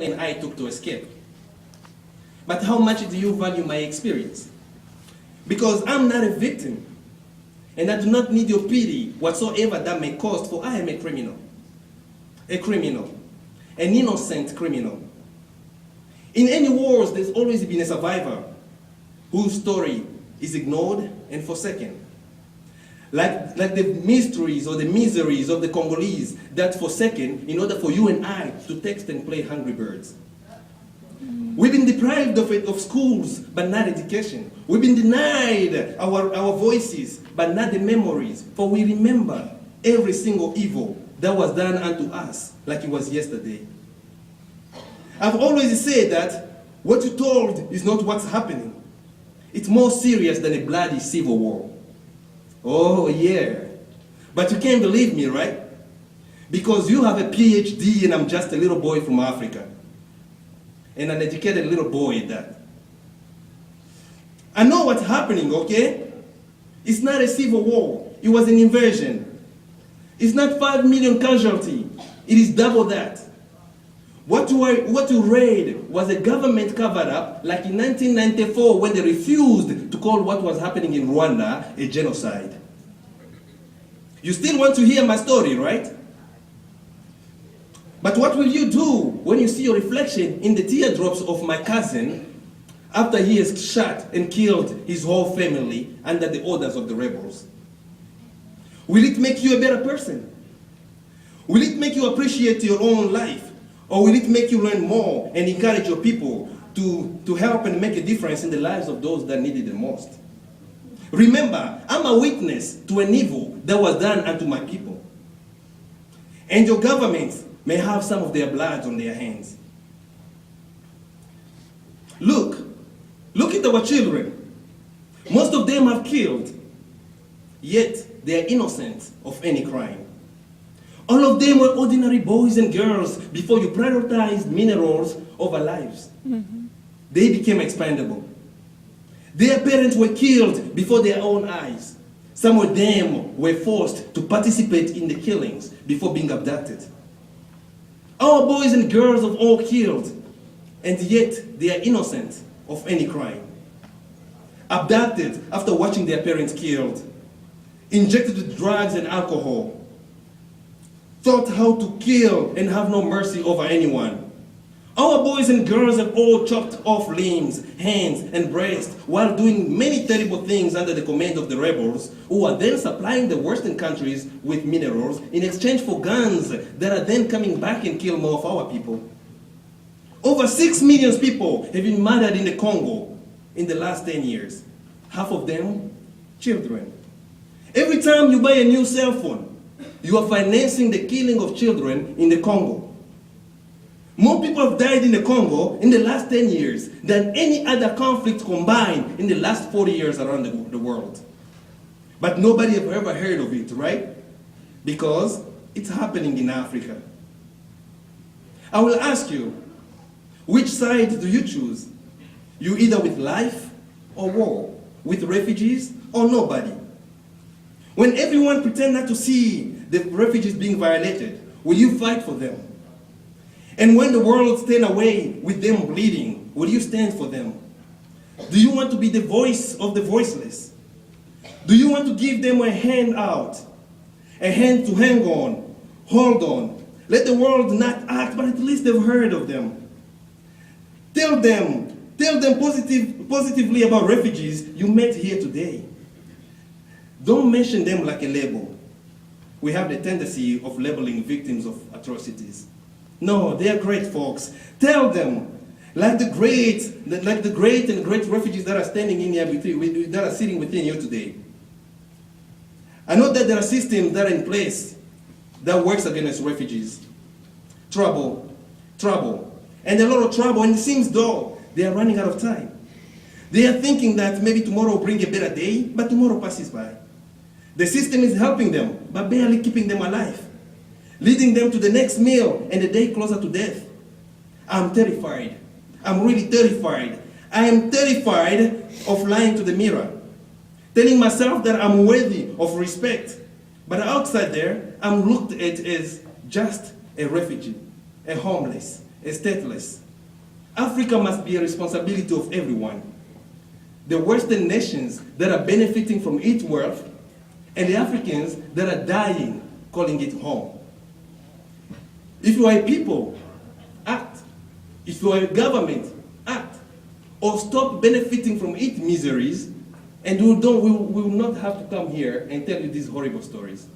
and I took to escape. But how much do you value my experience? Because I'm not a victim, and I do not need your pity whatsoever that may cost, for I am a criminal, an innocent criminal. In any wars, there's always been a survivor whose story is ignored and forsaken. Like the mysteries or the miseries of the Congolese that forsaken in order for you and I to text and play Hungry Birds. We've been deprived of schools, but not education. We've been denied our voices, but not the memories. For we remember every single evil that was done unto us like it was yesterday. I've always said that what you told is not what's happening. It's more serious than a bloody civil war. Oh yeah, but you can't believe me, right? Because you have a PhD and I'm just a little boy from Africa. And an educated little boy at that. I know what's happening, okay? It's not a civil war. It was an invasion. It's not 5 million casualties. It is double that. What you read was a government covered up, like in 1994 when they refused to call what was happening in Rwanda a genocide. You still want to hear my story, right? But what will you do when you see your reflection in the teardrops of my cousin after he has shot and killed his whole family under the orders of the rebels? Will it make you a better person? Will it make you appreciate your own life? Or will it make you learn more and encourage your people to help and make a difference in the lives of those that need it the most? Remember, I'm a witness to an evil that was done unto my people. And your governments may have some of their blood on their hands. Look at our children. Most of them have killed, yet they are innocent of any crime. All of them were ordinary boys and girls before you prioritized minerals over lives. Mm-hmm. They became expendable. Their parents were killed before their own eyes. Some of them were forced to participate in the killings before being abducted. Our boys and girls have all killed, and yet they are innocent of any crime. Abducted after watching their parents killed, injected with drugs and alcohol, taught how to kill and have no mercy over anyone. Our boys and girls have all chopped off limbs, hands, and breasts while doing many terrible things under the command of the rebels, who are then supplying the Western countries with minerals in exchange for guns that are then coming back and kill more of our people. Over 6 million people have been murdered in the Congo in the last 10 years. Half of them, children. Every time you buy a new cell phone, you are financing the killing of children in the Congo. More people have died in the Congo in the last 10 years than any other conflict combined in the last 40 years around the world. But nobody have ever heard of it, right? Because it's happening in Africa. I will ask you, which side do you choose? You either with life or war, with refugees or nobody. When everyone pretend not to see the refugees being violated, will you fight for them? And when the world stand away with them bleeding, will you stand for them? Do you want to be the voice of the voiceless? Do you want to give them a hand out? A hand to hang on, hold on. Let the world not act, but at least they've heard of them. Tell them positively about refugees you met here today. Don't mention them like a label. We have the tendency of labeling victims of atrocities. No, they are great folks. Tell them, like the great and great refugees that are standing in here that are sitting within you today. I know that there are systems that are in place that works against refugees. Trouble, and a lot of trouble, and it seems though they are running out of time. They are thinking that maybe tomorrow will bring a better day, but tomorrow passes by. The system is helping them, but barely keeping them alive, leading them to the next meal and the day closer to death. I'm terrified. I'm really terrified. I am terrified of lying to the mirror, telling myself that I'm worthy of respect. But outside there, I'm looked at as just a refugee, a homeless, stateless. Africa must be a responsibility of everyone. The Western nations that are benefiting from its wealth, and the Africans that are dying, calling it home. If you are a people, act. If you are a government, act. Or stop benefiting from its miseries, and we will not have to come here and tell you these horrible stories.